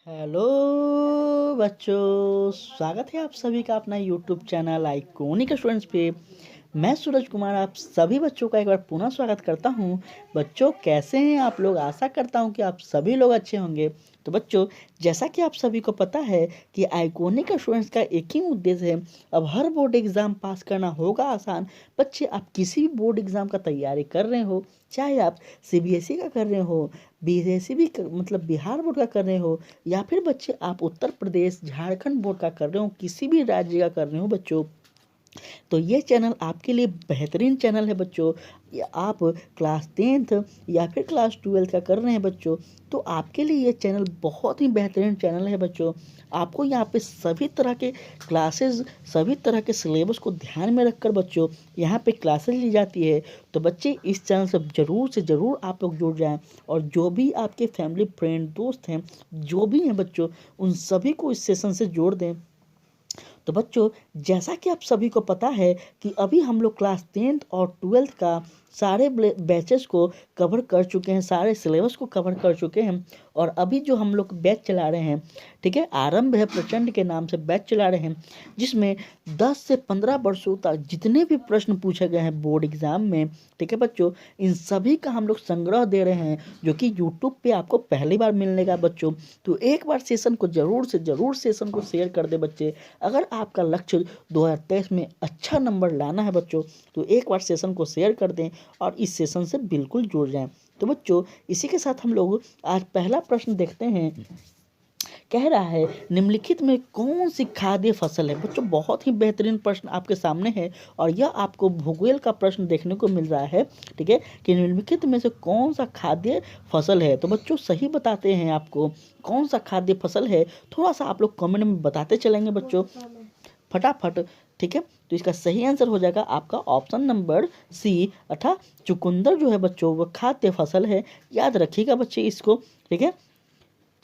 Hello बच्चों, स्वागत है आप सभी का अपना यूट्यूब चैनल आइकॉनिक स्टूडेंट्स पे। मैं सूरज कुमार आप सभी बच्चों का एक बार पुनः स्वागत करता हूं। बच्चों कैसे हैं आप लोग? आशा करता हूं कि आप सभी लोग अच्छे होंगे। तो बच्चों, जैसा कि आप सभी को पता है कि आइकॉनिक स्टूडेंट्स का एक ही उद्देश्य है, अब हर बोर्ड एग्ज़ाम पास करना होगा आसान। बच्चे, आप किसी भी बोर्ड एग्ज़ाम का तैयारी कर रहे हो, चाहे आप सीबीएसई का कर रहे हो, बीएसई भी मतलब बिहार बोर्ड का कर रहे हो, या फिर बच्चे आप उत्तर प्रदेश झारखंड बोर्ड का कर रहे हो, किसी भी राज्य का कर रहे हो बच्चों, तो ये चैनल आपके लिए बेहतरीन चैनल है बच्चों। आप क्लास 10th या फिर क्लास 12th का कर रहे हैं बच्चों, तो आपके लिए ये चैनल बहुत ही बेहतरीन चैनल है बच्चों। आपको यहाँ पे सभी तरह के क्लासेस, सभी तरह के सिलेबस को ध्यान में रखकर बच्चों यहाँ पे क्लासेस ली जाती है। तो बच्चे, इस चैनल से ज़रूर आप लोग जुड़ जाएं, और जो भी आपके फैमिली फ्रेंड दोस्त हैं, जो भी हैं बच्चों, उन सभी को इस सेशन से जोड़ दें। तो बच्चों, जैसा कि आप सभी को पता है कि अभी हम लोग क्लास 10th और 12th का सारे बैचेस को कवर कर चुके हैं, सारे सिलेबस को कवर कर चुके हैं। और अभी जो हम लोग बैच चला रहे हैं, ठीक है, आरंभ है प्रचंड के नाम से बैच चला रहे हैं, जिसमें 10 से 15 वर्षों तक जितने भी प्रश्न पूछे गए हैं बोर्ड एग्जाम में, ठीक है बच्चों, इन सभी का हम लोग संग्रह दे रहे हैं, जो कि यूट्यूब पे आपको पहली बार मिलने का बच्चों। तो एक बार सेशन को ज़रूर सेशन को शेयर कर दे बच्चे। अगर आपका लक्ष्य 2023 में अच्छा नंबर लाना है बच्चों, तो एक बार सेशन को शेयर कर दें और इस सेशन से बिल्कुल जुड़ जाएं। तो बच्चों, इसी के साथ हम लोग आज पहला प्रश्न देखते हैं। कह रहा है, निम्नलिखित में कौन सी खाद्य फसल है? बच्चों, बहुत ही बेहतरीन प्रश्न आपके सामने है, और यह आपको भूगोल का प्रश्न देखने को मिल रहा है, ठीक है, कि निम्नलिखित में से कौन सा खाद्य फसल है? तो बच्चों, सही बताते हैं आपको कौन सा खाद्य फसल है, थोड़ा सा आप लोग कमेंट में बताते चलेंगे बच्चों फटाफट, ठीक है। तो इसका सही आंसर हो जाएगा आपका ऑप्शन नंबर सी, अर्थात चुकंदर जो है बच्चों, वो खाद्य फसल है। याद रखिएगा बच्चे इसको, ठीक है।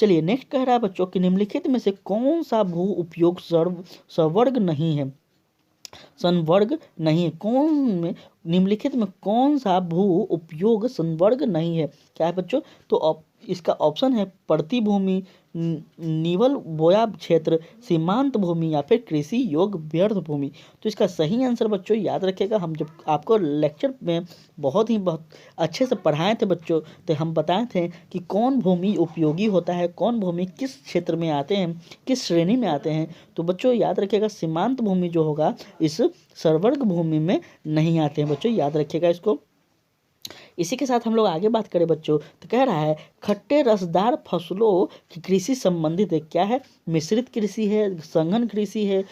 चलिए, नेक्स्ट कह रहा है बच्चों कि निम्नलिखित में से कौन सा भू उपयोग सवर्ग नहीं है? संवर्ग नहीं है कौन में? निम्नलिखित में कौन सा भू उपयोग संवर्ग नहीं है? क्या है बच्चों? तो इसका ऑप्शन है पड़ती भूमि, निवल बोया क्षेत्र, सीमांत भूमि, या फिर कृषि योग्य व्यर्थ भूमि। तो इसका सही आंसर बच्चों, याद रखिएगा, हम जब आपको लेक्चर में बहुत अच्छे से पढ़ाए थे बच्चों, तो हम बताए थे कि कौन भूमि उपयोगी होता है, कौन भूमि किस क्षेत्र में आते हैं, किस श्रेणी में आते हैं। तो बच्चों, याद रखिएगा, सीमांत भूमि जो होगा इस सर्वर्ग भूमि में नहीं आते हैं बच्चों, याद रखिएगा इसको। इसी के साथ हम लोग आगे बात करें बच्चों, तो कह रहा है, खट्टे रसदार फसलों की कृषि संबंधित है? क्या है? मिश्रित कृषि है, संघन कृषि है,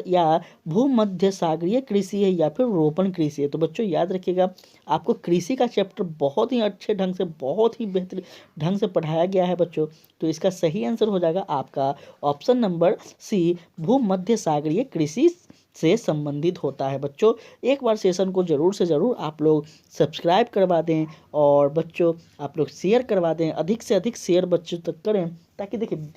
या भूमध्य सागरीय कृषि है, या फिर रोपण कृषि है? तो बच्चों, याद रखिएगा, आपको कृषि का चैप्टर बहुत ही अच्छे ढंग से, बहुत ही बेहतर ढंग से पढ़ाया गया है बच्चों। तो इसका सही आंसर हो जाएगा आपका ऑप्शन नंबर सी, भूमध्य सागरीय कृषि से संबंधित होता है बच्चों। एक बार सेशन को ज़रूर से ज़रूर आप लोग सब्सक्राइब करवा दें, और बच्चों आप लोग शेयर करवा दें, अधिक से अधिक शेयर बच्चों तक करें, ताकि देखिए,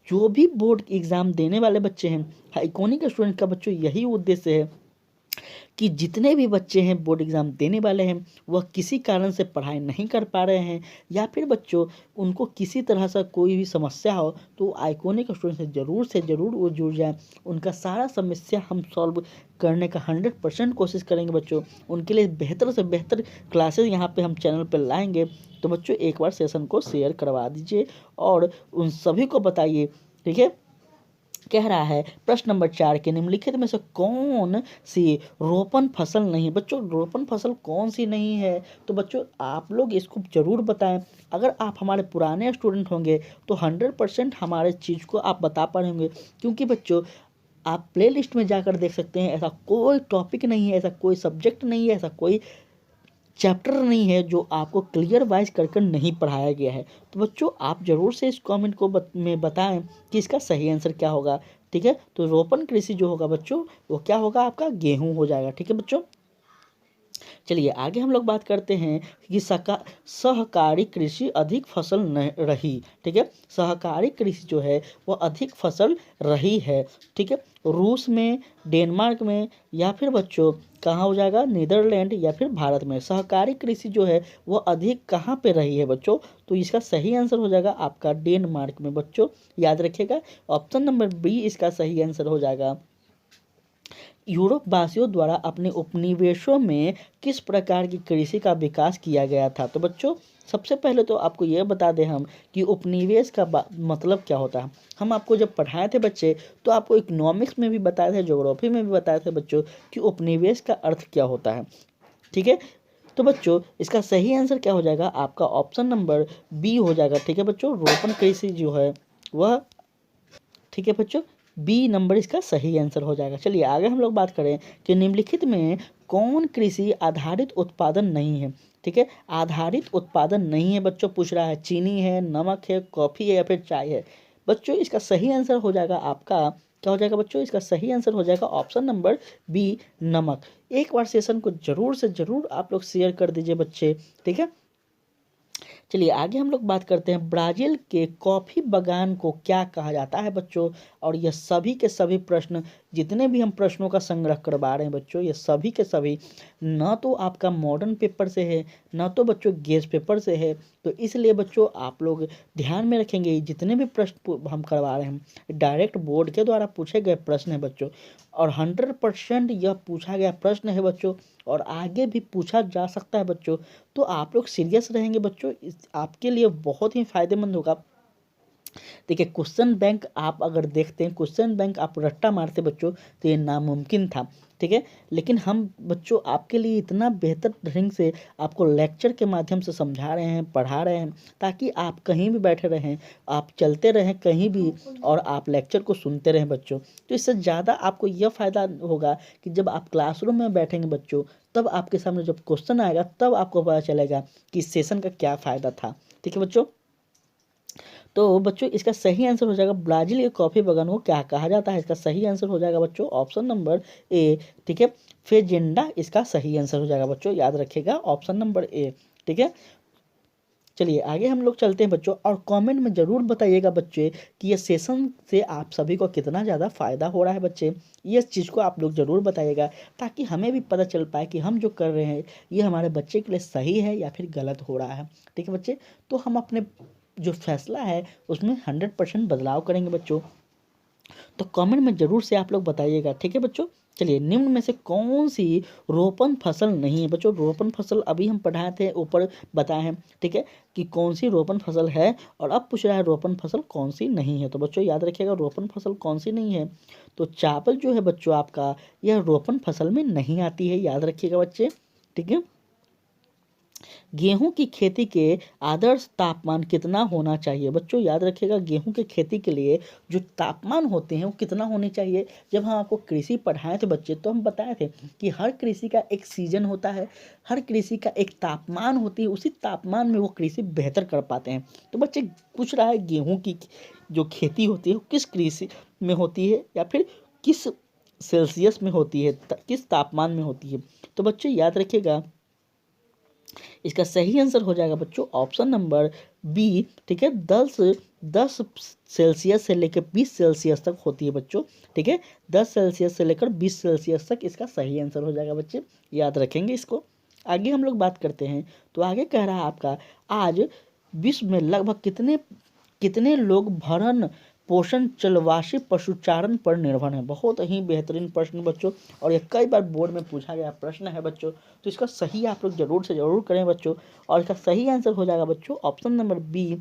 जो भी बोर्ड एग्ज़ाम देने वाले बच्चे हैं, आइकॉनिक स्टूडेंट का बच्चों यही उद्देश्य है कि जितने भी बच्चे हैं बोर्ड एग्ज़ाम देने वाले हैं, वह किसी कारण से पढ़ाई नहीं कर पा रहे हैं, या फिर बच्चों उनको किसी तरह से कोई भी समस्या हो, तो आइकॉनिक स्टूडेंट से ज़रूर वो जुड़ जाएं। उनका सारा समस्या हम सॉल्व करने का 100% कोशिश करेंगे बच्चों। उनके लिए बेहतर से बेहतर क्लासेस यहाँ पे हम चैनल पे लाएंगे। तो बच्चों, एक बार सेशन को शेयर करवा दीजिए और उन सभी को बताइए, ठीक है। कह रहा है, प्रश्न नंबर 4 के निम्नलिखित में से कौन सी रोपण फसल नहीं? बच्चों, रोपण फसल कौन सी नहीं है? तो बच्चों, आप लोग इसको ज़रूर बताएं। अगर आप हमारे पुराने स्टूडेंट होंगे, तो 100% हमारे चीज़ को आप बता पाएंगे, क्योंकि बच्चों, आप प्ले लिस्ट में जाकर देख सकते हैं, ऐसा कोई टॉपिक नहीं है, ऐसा कोई सब्जेक्ट नहीं है, ऐसा कोई चैप्टर नहीं है जो आपको क्लियर वाइज कर कर नहीं पढ़ाया गया है। तो बच्चों, आप ज़रूर से इस कमेंट को में बताएं कि इसका सही आंसर क्या होगा, ठीक है। तो रोपण कृषि जो होगा बच्चों, वो क्या होगा? आपका गेहूं हो जाएगा, ठीक है बच्चों। चलिए, आगे हम लोग बात करते हैं कि सहकारी कृषि अधिक फसल रही, ठीक है। सहकारी कृषि जो है वो अधिक फसल रही है, ठीक है। रूस में, डेनमार्क में, या फिर बच्चों कहाँ हो जाएगा, नीदरलैंड या फिर भारत में। सहकारी कृषि जो है वो अधिक कहाँ पे रही है बच्चों, तो इसका सही आंसर हो जाएगा आपका डेनमार्क में बच्चों, याद रखिएगा। ऑप्शन नंबर बी इसका सही आंसर हो जाएगा। यूरोप वासियों द्वारा अपने उपनिवेशों में किस प्रकार की कृषि का विकास किया गया था। तो बच्चों सबसे पहले तो आपको यह बता दें हम कि उपनिवेश का मतलब क्या होता है। हम आपको जब पढ़ाए थे बच्चे तो आपको इकोनॉमिक्स में भी बताए थे, ज्योग्राफी में भी बताए थे बच्चों कि उपनिवेश का अर्थ क्या होता है। ठीक है, तो बच्चों इसका सही आंसर क्या हो जाएगा आपका ऑप्शन नंबर बी हो जाएगा। ठीक है बच्चों, रोपण कृषि जो है वह, ठीक है बच्चों, बी नंबर इसका सही आंसर हो जाएगा। चलिए आगे हम लोग बात करें कि निम्नलिखित में कौन कृषि आधारित उत्पादन नहीं है। ठीक है, आधारित उत्पादन नहीं है बच्चों, पूछ रहा है चीनी है, नमक है, कॉफ़ी है या फिर चाय है। बच्चों इसका सही आंसर हो जाएगा आपका, क्या हो जाएगा बच्चों, इसका सही आंसर हो जाएगा ऑप्शन नंबर बी नमक। एक बार सेशन को जरूर से जरूर आप लोग शेयर कर दीजिए बच्चे। ठीक है, चलिए आगे हम लोग बात करते हैं ब्राज़ील के कॉफ़ी बागान को क्या कहा जाता है बच्चों। और ये सभी के सभी प्रश्न, जितने भी हम प्रश्नों का संग्रह करवा रहे हैं बच्चों, ये सभी के सभी ना तो आपका मॉडर्न पेपर से है ना तो बच्चों गेस पेपर से है। तो इसलिए बच्चों आप लोग ध्यान में रखेंगे जितने भी प्रश्न हम करवा रहे हैं डायरेक्ट बोर्ड के द्वारा पूछे गए प्रश्न है बच्चों, और 100% यह पूछा गया प्रश्न है बच्चों, और आगे भी पूछा जा सकता है बच्चों। तो आप लोग सीरियस रहेंगे बच्चों, आपके लिए बहुत ही फायदेमंद होगा। देखिए क्वेश्चन बैंक आप अगर देखते हैं, क्वेश्चन बैंक आप रट्टा मारते बच्चों तो ये नामुमकिन था। ठीक है, लेकिन हम बच्चों आपके लिए इतना बेहतर ढंग से आपको लेक्चर के माध्यम से समझा रहे हैं, पढ़ा रहे हैं, ताकि आप कहीं भी बैठे रहें, आप चलते रहें कहीं भी और आप लेक्चर को सुनते रहें बच्चों। तो इससे ज़्यादा आपको यह फ़ायदा होगा कि जब आप क्लासरूम में बैठेंगे बच्चों, तब आपके सामने जब क्वेश्चन आएगा तब आपको पता चलेगा कि इस सेशन का क्या फ़ायदा था। ठीक है बच्चों, तो बच्चों इसका सही आंसर हो जाएगा ब्राज़ील के कॉफ़ी बागान को क्या कहा जाता है। इसका सही आंसर हो जाएगा बच्चों ऑप्शन नंबर ए। ठीक है, फेजेंडा इसका सही आंसर हो जाएगा बच्चों, याद रखिएगा ऑप्शन नंबर ए। ठीक है, चलिए आगे हम लोग चलते हैं बच्चों, और कमेंट में ज़रूर बताइएगा बच्चे कि ये सेशन से आप सभी को कितना ज़्यादा फ़ायदा हो रहा है बच्चे। ये चीज़ को आप लोग ज़रूर बताइएगा ताकि हमें भी पता चल पाए कि हम जो कर रहे हैं ये हमारे बच्चे के लिए सही है या फिर गलत हो रहा है। ठीक है बच्चे, तो हम अपने जो फैसला है उसमें 100% बदलाव करेंगे बच्चों। तो कमेंट में ज़रूर से आप लोग बताइएगा। ठीक है बच्चों, चलिए निम्न में से कौन सी रोपण फसल नहीं है बच्चों। रोपण फसल अभी हम पढ़ाए थे, ऊपर बताए हैं। ठीक है, कि कौन सी रोपण फसल है, और अब पूछ रहा है रोपण फसल कौन सी नहीं है। तो बच्चों याद रखिएगा रोपण फसल कौन सी नहीं है, तो चावल जो है बच्चों आपका यह रोपण फसल में नहीं आती है, याद रखिएगा बच्चे। ठीक है, गेहूं की खेती के आदर्श तापमान कितना होना चाहिए बच्चों, याद रखिएगा गेहूं की खेती के लिए जो तापमान होते हैं वो कितना होने चाहिए। जब हम आपको कृषि पढ़ाए थे बच्चे तो हम बताए थे कि हर कृषि का एक सीजन होता है, हर कृषि का एक तापमान होती है, उसी तापमान में वो कृषि बेहतर कर पाते हैं। तो बच्चे पूछ रहा है गेहूँ की जो खेती होती है वो किस कृषि में होती है या फिर किस सेल्सियस में होती है, किस तापमान में होती है। तो बच्चे याद रखिएगा इसका सही आंसर हो जाएगा बच्चों ऑप्शन नंबर बी। ठीक है, 10 सेल्सियस से लेकर 20 सेल्सियस तक होती है बच्चों। ठीक है, 10 सेल्सियस से लेकर 20 सेल्सियस तक इसका सही आंसर हो जाएगा बच्चे, याद रखेंगे इसको। आगे हम लोग बात करते हैं, तो आगे कह रहा है आपका आज विश्व में लगभग कितने कितने लोग भरण पोषण जलवासी पशुचारण पर निर्भर है। बहुत ही बेहतरीन प्रश्न बच्चों, और ये कई बार बोर्ड में पूछा गया प्रश्न है बच्चों। तो इसका सही आप लोग जरूर से जरूर करें बच्चों, और इसका सही आंसर हो जाएगा बच्चों ऑप्शन नंबर बी।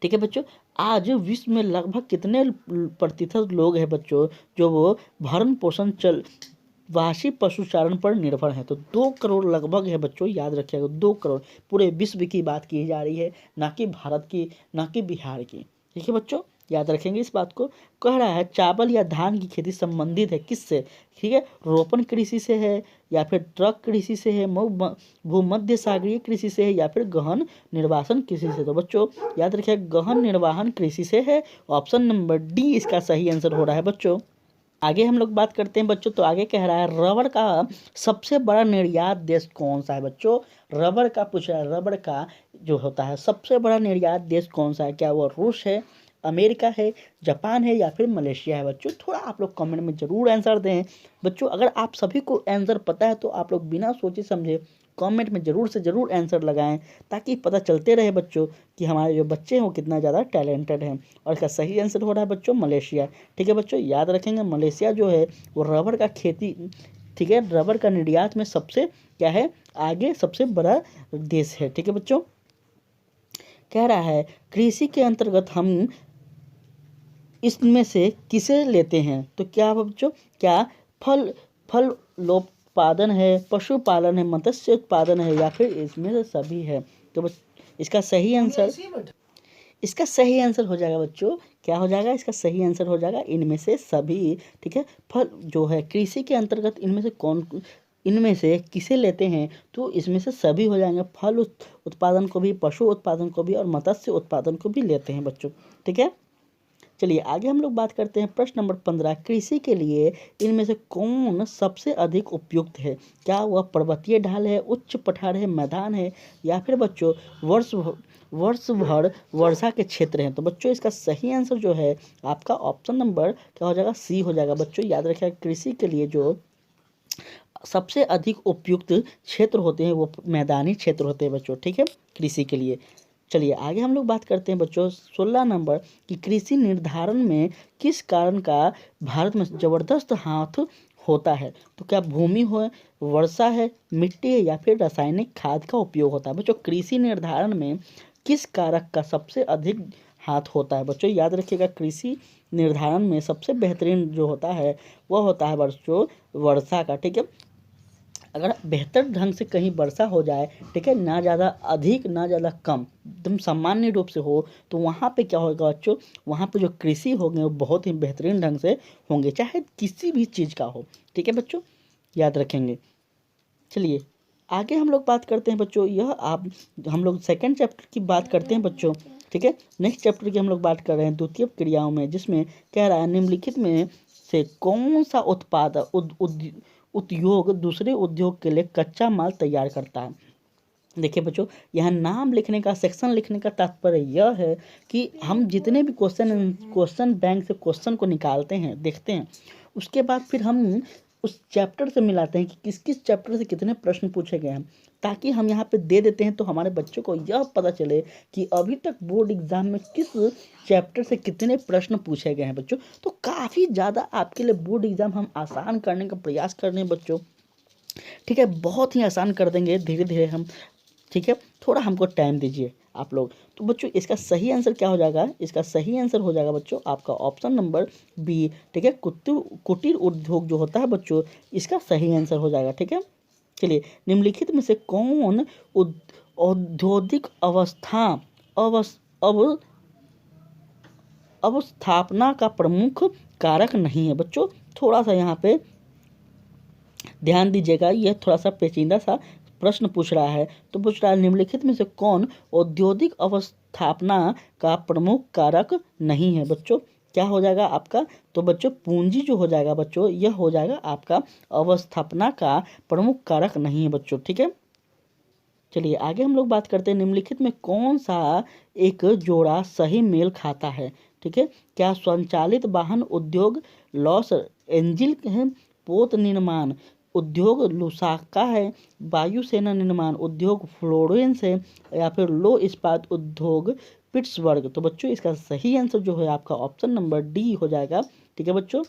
ठीक है बच्चों, आज विश्व में लगभग कितने प्रतिशत लोग हैं बच्चों जो वो भरण पोषण वासी पशुचारण पर निर्भर है। तो 2 करोड़ लगभग है बच्चों, याद रखिएगा 2 करोड़। पूरे विश्व की बात की जा रही है, ना कि भारत की, ना कि बिहार की। ठीक है बच्चों, याद रखेंगे इस बात को। कह रहा है चावल या धान की खेती संबंधित है किससे। ठीक है, रोपण कृषि से है या फिर ट्रक कृषि से है, भूमध्य सागरीय कृषि से है या फिर गहन निर्वासन कृषि से। तो बच्चों याद रखिए गहन निर्वाहन कृषि से है, ऑप्शन नंबर डी इसका सही आंसर हो रहा है बच्चों। आगे हम लोग बात करते हैं बच्चों, तो आगे कह रहा है रबड़ का सबसे बड़ा निर्यात देश कौन सा है बच्चों। रबड़ का पूछ रहा है, रबड़ का जो होता है सबसे बड़ा निर्यात देश कौन सा है, क्या वो रूस है अमेरिका है, जापान है या फिर मलेशिया है बच्चों? थोड़ा आप लोग कमेंट में ज़रूर आंसर दें बच्चों। अगर आप सभी को आंसर पता है तो आप लोग बिना सोचे समझे कमेंट में ज़रूर से ज़रूर आंसर लगाएं, ताकि पता चलते रहे बच्चों कि हमारे जो बच्चे हैं वो कितना ज़्यादा टैलेंटेड हैं। और इसका सही आंसर हो रहा है बच्चों मलेशिया। ठीक है बच्चों, याद रखेंगे मलेशिया जो है वो रबर का खेती, ठीक है, रबर का निर्यात में सबसे क्या है, आगे सबसे बड़ा देश है। ठीक है बच्चों, कह रहा है कृषि के अंतर्गत हम इसमें से किसे लेते हैं? तो क्या बच्चों, क्या फल फल लोत्पादन है, पशुपालन है, मत्स्य उत्पादन है या फिर इसमें से सभी है? तो इसका सही आंसर, इसका सही आंसर हो जाएगा बच्चों, क्या हो जाएगा? इसका सही आंसर हो जाएगा इनमें से सभी। ठीक है, फल जो है कृषि के अंतर्गत इनमें से कौन, इनमें से किसे लेते हैं? तो इसमें से सभी हो जाएंगे, फल उत्पादन को भी, पशु उत्पादन को भी और मत्स्य उत्पादन को भी लेते हैं बच्चों। ठीक है, चलिए आगे हम लोग बात करते हैं प्रश्न नंबर 15, कृषि के लिए इनमें से कौन सबसे अधिक उपयुक्त है? क्या वह पर्वतीय ढाल है, उच्च पठार है, मैदान है या फिर बच्चों वर्ष भर वर्षा के क्षेत्र हैं? तो बच्चों इसका सही आंसर जो है आपका ऑप्शन नंबर क्या हो जाएगा, सी हो जाएगा बच्चों। याद रखिएगा कृषि के लिए जो सबसे अधिक उपयुक्त क्षेत्र होते हैं वो मैदानी क्षेत्र होते हैं बच्चों। ठीक है, कृषि के लिए। चलिए आगे हम लोग बात करते हैं बच्चों 16 नंबर कि कृषि निर्धारण में किस कारण का भारत में ज़बरदस्त हाथ होता है? तो क्या भूमि हो, वर्षा है, मिट्टी है या फिर रासायनिक खाद का उपयोग होता है? बच्चों कृषि निर्धारण में किस कारक का सबसे अधिक हाथ होता है? बच्चों याद रखिएगा कृषि निर्धारण में सबसे बेहतरीन जो होता है वह होता है बच्चों वर्षा का। ठीक है, अगर बेहतर ढंग से कहीं वर्षा हो जाए, ठीक है, ना ज़्यादा अधिक ना ज़्यादा कम, एकदम सामान्य रूप से हो, तो वहाँ पे क्या होगा बच्चों, वहाँ पे जो कृषि होंगे वो बहुत ही बेहतरीन ढंग से होंगे, चाहे किसी भी चीज़ का हो। ठीक है बच्चों, याद रखेंगे। चलिए आगे हम लोग बात करते हैं बच्चों, यह आप हम लोग सेकेंड चैप्टर की बात करते हैं बच्चों। ठीक है, नेक्स्ट चैप्टर की हम लोग बात कर रहे हैं द्वितीय क्रियाओं में, जिसमें कह रहा है निम्नलिखित में से कौन सा उत्पाद उद्योग दूसरे उद्योग के लिए कच्चा माल तैयार करता है? देखिए बच्चों, यहाँ नाम लिखने का, सेक्शन लिखने का तात्पर्य यह है कि हम जितने भी क्वेश्चन बैंक से क्वेश्चन को निकालते हैं, देखते हैं, उसके बाद फिर हम उस चैप्टर से मिलाते हैं कि किस किस चैप्टर से कितने प्रश्न पूछे गए हैं, ताकि हम यहाँ पे दे देते हैं तो हमारे बच्चों को यह पता चले कि अभी तक बोर्ड एग्जाम में किस चैप्टर से कितने प्रश्न पूछे गए हैं बच्चों। तो काफ़ी ज़्यादा आपके लिए बोर्ड एग्जाम हम आसान करने का प्रयास कर रहे हैं बच्चों। ठीक है, बहुत ही आसान कर देंगे धीरे धीरे हम। ठीक है, थोड़ा हमको टाइम दीजिए आप लोग। तो बच्चों इसका सही आंसर क्या हो जाएगा? इसका सही आंसर हो जाएगा बच्चों आपका ऑप्शन नंबर बी। ठीक है, कुटीर उद्योग जो होता है बच्चों, इसका सही आंसर हो जाएगा। ठीक है, चलिए निम्नलिखित में से कौन औद्योगिक अवस्थापना का प्रमुख कारक नहीं है? बच्चों थोड़ा सा यहाँ पे ध्यान दीजिएगा, यह थोड़ा सा पेचीदा सा प्रश्न पूछ रहा है। तो पूछ रहा है निम्नलिखित में से कौन औद्योगिक अवस्थापना का प्रमुख कारक नहीं है? बच्चों क्या हो जाएगा आपका? तो बच्चों पूंजी जो हो जाएगा बच्चों, यह हो जाएगा आपका अवस्थापना का प्रमुख कारक नहीं है बच्चों। ठीक है, चलिए आगे हम लोग बात करते हैं निम्नलिखित में कौन सा एक जोड़ा सही मेल खाता है? ठीक है, क्या स्वचालित वाहन उद्योग लॉस एंजिल है, पोत निर्माण उद्योग लुसाका है, वायुसेना निर्माण उद्योग फ्लोरेंस है या फिर लो इस्पात उद्योग पिट्सबर्ग? तो बच्चों इसका सही आंसर जो है आपका ऑप्शन नंबर डी हो जाएगा। ठीक है बच्चों,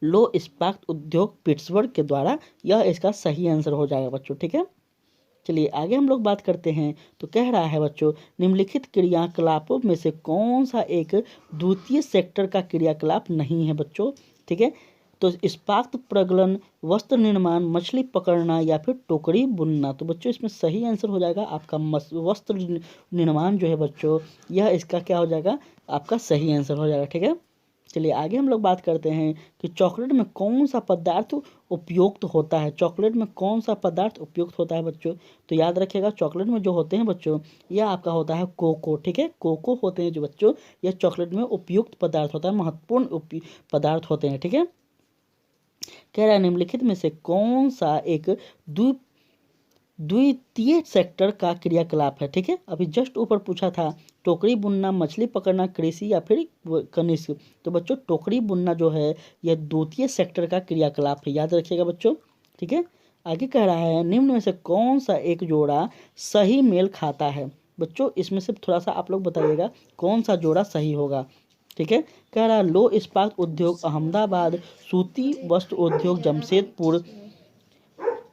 लो इस्पात उद्योग पिट्सबर्ग के द्वारा, यह इसका सही आंसर हो जाएगा बच्चों। ठीक है, चलिए आगे हम लोग बात करते हैं। तो कह रहा है बच्चों निम्नलिखित क्रियाकलापों में से कौन सा एक द्वितीय सेक्टर का क्रियाकलाप नहीं है बच्चों? ठीक है, तो इस्पात प्रगलन, वस्त्र निर्माण, मछली पकड़ना या फिर टोकरी बुनना? तो बच्चों इसमें सही आंसर हो जाएगा आपका वस्त्र निर्माण जो है बच्चों, यह इसका क्या हो जाएगा? आपका सही आंसर हो जाएगा। ठीक है, चलिए आगे हम लोग बात करते हैं कि चॉकलेट में कौन सा पदार्थ उपयुक्त होता है? चॉकलेट में कौन सा पदार्थ उपयुक्त होता है बच्चों? तो याद रखिएगा चॉकलेट में जो होते हैं बच्चों, यह आपका होता है कोको। ठीक है, कोको होते हैं जो बच्चों, यह चॉकलेट में उपयुक्त पदार्थ होता है, महत्वपूर्ण पदार्थ होते हैं। ठीक है, कह रहा है निम्नलिखित में से कौन सा एक द्वितीय सेक्टर का क्रियाकलाप है। ठीक है, अभी जस्ट ऊपर पूछा था टोकरी बुनना, मछली पकड़ना, कृषि या फिर कनिष्क। तो बच्चों टोकरी बुनना जो है यह द्वितीय सेक्टर का क्रियाकलाप है, याद रखिएगा बच्चों। ठीक है, आगे कह रहा है निम्न में से कौन सा एक जोड़ा सही मेल खाता है। बच्चों इसमें से थोड़ा सा आप लोग बताइएगा कौन सा जोड़ा सही होगा। ठीक है, कह रहा है लो इस्पात उद्योग अहमदाबाद, सूती वस्त्र उद्योग जमशेदपुर,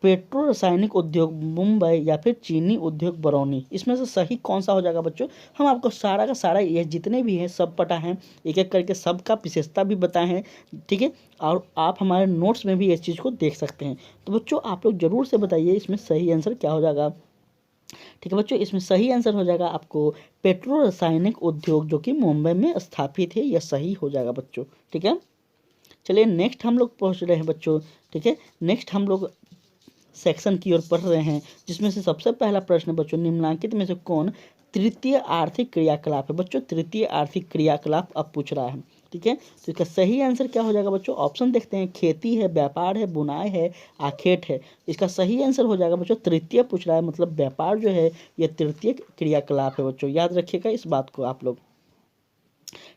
पेट्रो रासायनिक उद्योग मुंबई या फिर चीनी उद्योग बरौनी। इसमें से सही कौन सा हो जाएगा बच्चों। हम आपको सारा का सारा ये जितने भी हैं सब पता है, एक एक करके सबका विशेषता भी बताए हैं। ठीक है, और आप हमारे नोट्स में भी इस चीज़ को देख सकते हैं। तो बच्चों आप लोग जरूर से बताइए इसमें सही आंसर क्या हो जाएगा। ठीक है बच्चों, इसमें सही आंसर हो जाएगा आपको पेट्रो रासायनिक उद्योग जो कि मुंबई में स्थापित है, यह सही हो जाएगा बच्चों। ठीक है, चलिए नेक्स्ट हम लोग पहुँच रहे हैं बच्चों। ठीक है, नेक्स्ट हम लोग सेक्शन की ओर पढ़ रहे हैं, जिसमें से सबसे पहला प्रश्न बच्चों निम्नलिखित में से कौन तृतीय आर्थिक क्रियाकलाप है। बच्चों तृतीय आर्थिक क्रियाकलाप अब पूछ रहा है। ठीक है, तो इसका सही आंसर क्या हो जाएगा बच्चों। ऑप्शन देखते हैं, खेती है, व्यापार है, बुनाई है, आखेट है। इसका सही आंसर हो जाएगा बच्चों तृतीय पूछ रहा है, मतलब व्यापार जो है यह तृतीय क्रियाकलाप है बच्चों, याद रखिएगा इस बात को आप लोग।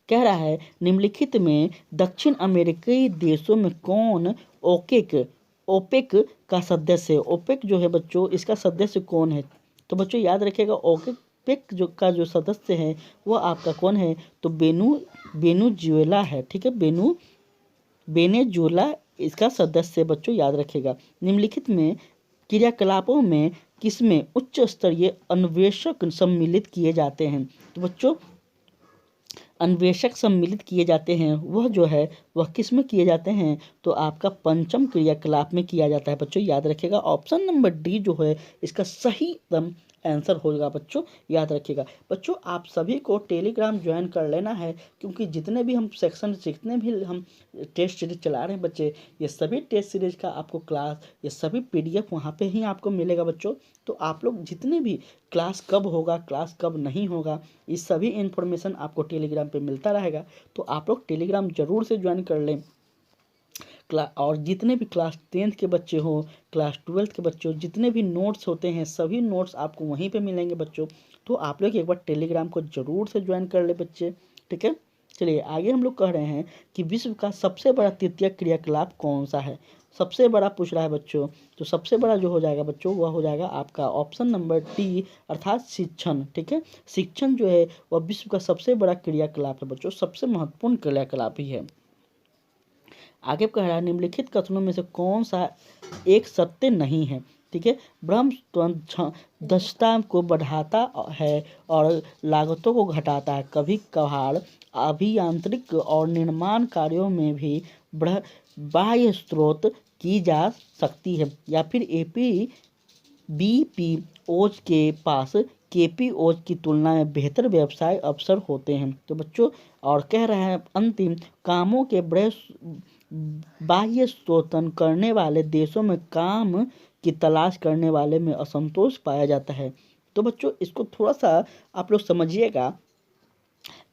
कह रहा है निम्नलिखित में दक्षिण अमेरिकी देशों में कौन ओपेक ओपेक का सदस्य है। ओपेक जो है बच्चों इसका सदस्य कौन है। तो बच्चों याद रखिएगा ओपेक जो सदस्य है वह आपका कौन है, तो वेनेजुएला है। ठीक है, वेनेजुएला इसका सदस्य है बच्चों, याद रखिएगा। निम्नलिखित में क्रियाकलापों में किसमें उच्च स्तरीय अन्वेषक सम्मिलित किए जाते हैं। तो बच्चों अन्वेषक सम्मिलित किए जाते हैं वह जो है वह किस में किए जाते हैं, तो आपका पंचम क्रियाकलाप में किया जाता है बच्चों, याद रखिएगा। ऑप्शन नंबर डी जो है इसका सही आंसर होगा बच्चों, याद रखिएगा। बच्चों आप सभी को टेलीग्राम ज्वाइन कर लेना है, क्योंकि जितने भी हम सेक्शन जितने भी हम टेस्ट सीरीज चला रहे हैं बच्चे, ये सभी टेस्ट सीरीज का आपको क्लास ये सभी पीडीएफ वहाँ पे ही आपको मिलेगा बच्चों। तो आप लोग जितने भी क्लास कब होगा क्लास कब नहीं होगा इस सभी इन्फॉर्मेशन आपको टेलीग्राम पे मिलता रहेगा। तो आप लोग टेलीग्राम जरूर से ज्वाइन कर लें। और जितने भी क्लास 10th के बच्चे हो, क्लास 12th के बच्चे हो, जितने भी नोट्स होते हैं सभी नोट्स आपको वहीं पे मिलेंगे बच्चों। तो आप लोग एक बार टेलीग्राम को ज़रूर से ज्वाइन कर ले बच्चे। ठीक है, चलिए आगे हम लोग कह रहे हैं कि विश्व का सबसे बड़ा तृतीय क्रियाकलाप कौन सा है। सबसे बड़ा पूछ रहा है बच्चों, तो सबसे बड़ा जो हो जाएगा बच्चों वह हो जाएगा आपका ऑप्शन नंबर डी, अर्थात शिक्षण। ठीक है, शिक्षण जो है वह विश्व का सबसे बड़ा क्रियाकलाप है बच्चों, सबसे महत्वपूर्ण क्रियाकलाप ही है। आगे कह रहा है निम्नलिखित कथनों में से कौन सा एक सत्य नहीं है। ठीक है, ब्रह्म दक्षता को बढ़ाता है और लागतों को घटाता है। कभी कभार अभियांत्रिक और निर्माण कार्यों में भी बाह्य स्रोत की जा सकती है, या फिर बीपीओज के पास केपीओज की तुलना में बेहतर व्यवसाय अवसर होते हैं। तो बच्चों और कह रहे हैं अंतिम कामों के बड़े बाह्य शोषण करने वाले देशों में काम की तलाश करने वाले में असंतोष पाया जाता है। तो बच्चों इसको थोड़ा सा आप लोग समझिएगा।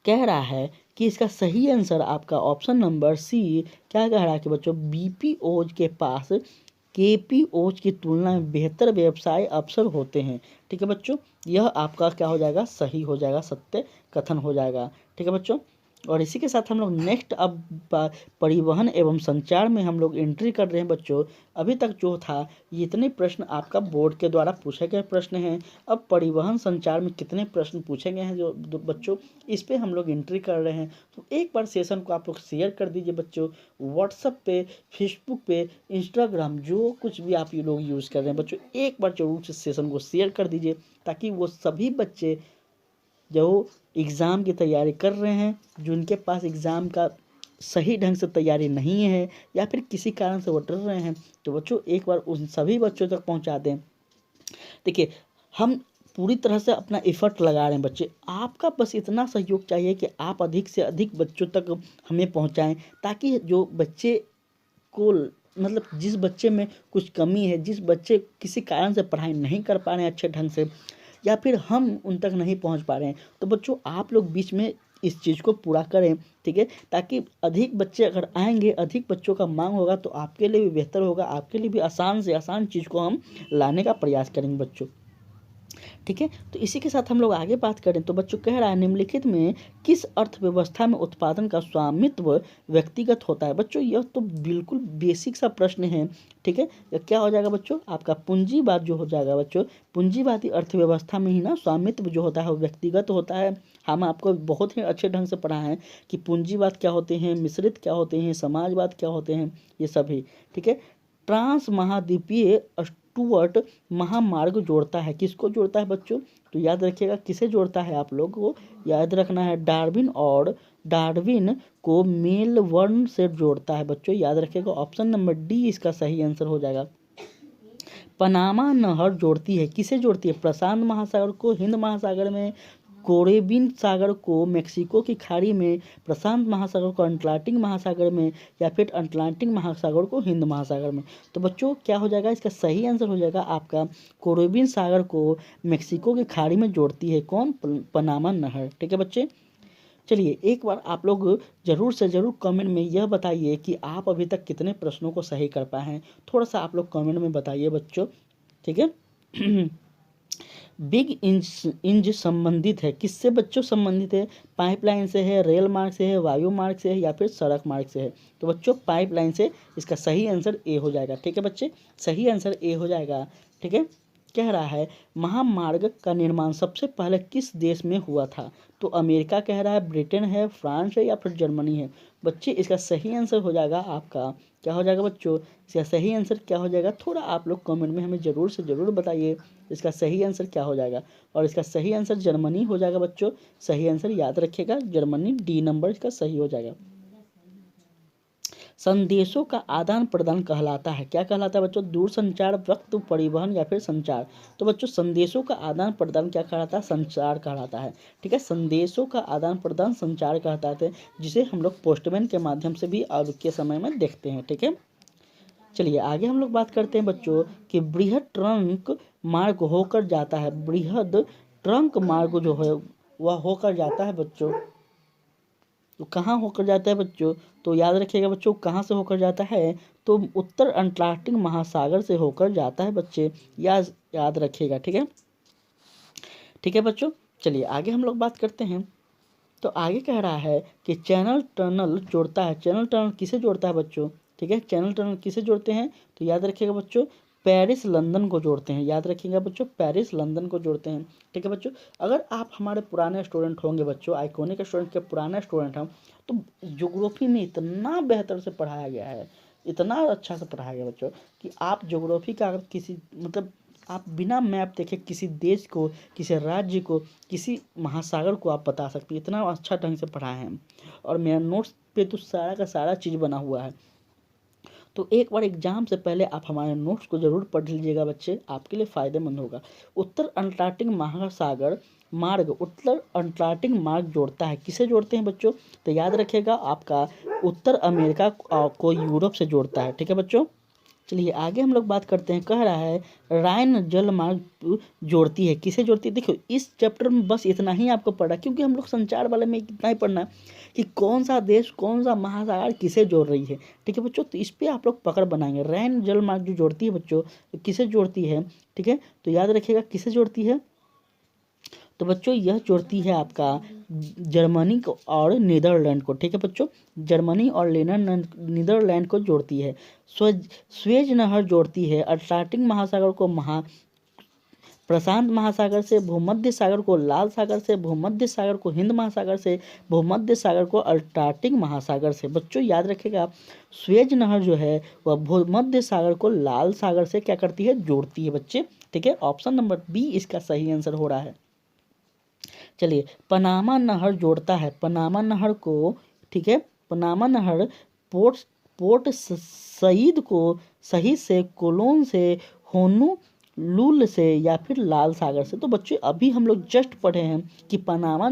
कह रहा है कि इसका सही आंसर आपका ऑप्शन नंबर सी क्या कह रहा है कि बच्चों बीपीओज के पास केपीओज की तुलना में बेहतर व्यवसाय अवसर होते हैं। ठीक है बच्चों, यह आपका क्या हो जाएगा, सही हो जाएगा, सत्य कथन हो जाएगा। ठीक है बच्चों, और इसी के साथ हम लोग नेक्स्ट अब परिवहन एवं संचार में हम लोग एंट्री कर रहे हैं बच्चों। अभी तक जो था ये इतने प्रश्न आपका बोर्ड के द्वारा पूछे गए प्रश्न हैं। अब परिवहन संचार में कितने प्रश्न पूछे गए हैं जो बच्चों इस पे हम लोग एंट्री कर रहे हैं। तो एक बार सेशन को आप लोग शेयर कर दीजिए बच्चों, व्हाट्सएप पे, फेसबुक पे, इंस्टाग्राम, जो कुछ भी आप ये लोग यूज़ कर रहे हैं बच्चों, एक बार जरूर से सेशन को शेयर कर दीजिए, ताकि वो सभी बच्चे जो एग्ज़ाम की तैयारी कर रहे हैं, जो उनके पास एग्ज़ाम का सही ढंग से तैयारी नहीं है या फिर किसी कारण से वो डर रहे हैं, तो बच्चों एक बार उन सभी बच्चों तक पहुंचा दें। देखिए हम पूरी तरह से अपना एफर्ट लगा रहे हैं बच्चे, आपका बस इतना सहयोग चाहिए कि आप अधिक से अधिक बच्चों तक हमें पहुंचाएं, ताकि जो बच्चे को मतलब जिस बच्चे में कुछ कमी है, जिस बच्चे किसी कारण से पढ़ाई नहीं कर पा रहे हैं अच्छे ढंग से, या फिर हम उन तक नहीं पहुंच पा रहे हैं, तो बच्चों आप लोग बीच में इस चीज़ को पूरा करें, ठीक है, ताकि अधिक बच्चे अगर आएंगे, अधिक बच्चों का मांग होगा तो आपके लिए भी बेहतर होगा, आपके लिए भी आसान से आसान चीज़ को हम लाने का प्रयास करेंगे बच्चों, ठीक है। तो इसी के साथ हम लोग आगे बात करें तो बच्चों कह रहा है निम्नलिखित में किस अर्थव्यवस्था में उत्पादन का स्वामित्व व्यक्तिगत होता है। बच्चों यह तो बिल्कुल बेसिक सा प्रश्न है, ठीक है। यह क्या हो जाएगा बच्चों, आपका पूंजीवाद जो हो जाएगा बच्चों, पूंजीवादी अर्थव्यवस्था में ही ना स्वामित्व जो होता है वो व्यक्तिगत होता है। हम आपको बहुत ही अच्छे ढंग से पढ़ाए हैं कि पूंजीवाद क्या होते हैं, मिश्रित क्या होते हैं, समाजवाद क्या होते हैं, ये सभी, ठीक है। ट्रांस महाद्वीपीय स्टुअर्ट महामार्ग जोड़ता है, किसको जोड़ता है बच्चों, तो याद रखिएगा किसे जोड़ता है, आप लोग को याद रखना है डार्विन को मेलबर्न से जोड़ता है बच्चों, याद रखिएगा। ऑप्शन नंबर डी इसका सही आंसर हो जाएगा। पनामा नहर जोड़ती है, किसे जोड़ती है, प्रशांत महासागर को हिंद महासागर में, कैरेबियन सागर को मेक्सिको की खाड़ी में, प्रशांत महासागर को अटलांटिक महासागर में, या फिर अटलांटिक महासागर को हिंद महासागर में। तो बच्चों क्या हो जाएगा, इसका सही आंसर हो जाएगा आपका कैरेबियन सागर को मेक्सिको की खाड़ी में जोड़ती है कौन, पनामा नहर, ठीक है बच्चे। चलिए एक बार आप लोग ज़रूर से ज़रूर कमेंट में यह बताइए कि आप अभी तक कितने प्रश्नों को सही कर पाए हैं, थोड़ा सा आप लोग कमेंट में बताइए बच्चों, ठीक है। बिग इंज संबंधित है, किससे बच्चों संबंधित है, पाइपलाइन से है, रेल मार्ग से है, वायु मार्ग से है, या फिर सड़क मार्ग से है। तो बच्चों पाइपलाइन से, इसका सही आंसर ए हो जाएगा, ठीक है बच्चे, सही आंसर ए हो जाएगा, ठीक है। कह रहा है महामार्ग का निर्माण सबसे पहले किस देश में हुआ था, तो अमेरिका कह रहा है, ब्रिटेन है, फ्रांस है, या फिर जर्मनी है। बच्चे इसका सही आंसर हो जाएगा आपका, क्या हो जाएगा बच्चों, इसका सही आंसर क्या हो जाएगा, थोड़ा आप लोग कमेंट में हमें ज़रूर से ज़रूर बताइए इसका सही आंसर क्या हो जाएगा। और इसका सही आंसर जर्मनी हो जाएगा बच्चों, सही आंसर याद रखिएगा जर्मनी, डी नंबर इसका सही हो जाएगा। संदेशों का आदान प्रदान कहलाता है, क्या कहलाता है बच्चों, दूरसंचार, वक्त परिवहन, या फिर संचार। तो बच्चों संदेशों का आदान प्रदान क्या कहलाता है, संचार कहलाता है, ठीक है। संदेशों का आदान प्रदान संचार कहलाता है, जिसे हम लोग पोस्टमैन के माध्यम से भी अब के समय में देखते हैं, ठीक है। चलिए आगे हम लोग बात करते हैं बच्चों कि बृहद ट्रंक मार्ग होकर जाता है, बृहद ट्रंक मार्ग जो है वह होकर जाता है बच्चों, तो कहाँ होकर जाता है बच्चों, तो याद रखिएगा बच्चों कहाँ से होकर जाता है, तो उत्तर अटलांटिक महासागर से होकर जाता है बच्चे, याद रखिएगा, ठीक है, ठीक है बच्चों। चलिए आगे हम लोग बात करते हैं, तो आगे कह रहा है कि चैनल टनल जोड़ता है, चैनल टनल किसे जोड़ता है बच्चों, ठीक है, चैनल टनल किसे जोड़ते हैं, तो याद रखिएगा बच्चों पेरिस लंदन को जोड़ते हैं, याद रखिएगा बच्चों पेरिस लंदन को जोड़ते हैं, ठीक है बच्चों। अगर आप हमारे पुराने स्टूडेंट होंगे बच्चों, आइकॉनिक स्टूडेंट के पुराने स्टूडेंट हैं, तो ज्योग्राफी में इतना बेहतर से पढ़ाया गया है, इतना अच्छा से पढ़ाया गया बच्चों कि आप ज्योग्राफी का अगर किसी मतलब आप बिना मैप देखे किसी देश को, किसी राज्य को, किसी महासागर को आप बता सकते हैं, इतना अच्छा ढंग से पढ़ाए हैं। और मेरा नोट्स पे तो सारा का सारा चीज़ बना हुआ है, तो एक बार एग्जाम से पहले आप हमारे नोट्स को ज़रूर पढ़ लीजिएगा बच्चे, आपके लिए फ़ायदेमंद होगा। उत्तर अटलांटिक महासागर मार्ग, उत्तर अटलांटिक मार्ग जोड़ता है, किसे जोड़ते हैं बच्चों, तो याद रखिएगा आपका उत्तर अमेरिका को यूरोप से जोड़ता है, ठीक है बच्चों। चलिए आगे हम लोग बात करते हैं, कह रहा है राइन जल मार्ग जोड़ती है, किसे जोड़ती है। देखो इस चैप्टर में बस इतना ही आपको पढ़ा, क्योंकि हम लोग संचार वाले में इतना ही पढ़ना कि कौन सा देश कौन सा महासागर किसे जोड़ रही है, ठीक है बच्चों। तो इस पर आप लोग पकड़ बनाएंगे, राइन जल मार्ग जो जोड़ती है बच्चों, किसे जोड़ती है, ठीक है, तो याद रखिएगा किसे जोड़ती है, तो बच्चों यह जोड़ती है आपका जर्मनी को और नीदरलैंड को, ठीक है बच्चों, जर्मनी और नीदरलैंड को जोड़ती है। स्वेज नहर जोड़ती है अटलांटिक महासागर को प्रशांत महासागर से, भूमध्य सागर को लाल सागर से, भूमध्य सागर को हिंद महासागर से, भूमध्य सागर को अटलांटिक महासागर से। बच्चों याद रखिएगा स्वेज नहर जो है वह भूमध्य सागर को लाल सागर से क्या करती है, जोड़ती है बच्चे, ठीक है। ऑप्शन नंबर बी इसका सही आंसर हो रहा है। चलिए पनामा नहर जोड़ता है, पनामा नहर को, ठीक है, पनामा नहर पोर्ट सईद को, सही से, कोलोन से, होनोलुलु से, या फिर लाल सागर से। तो बच्चों अभी हम लोग जस्ट पढ़े हैं कि पनामा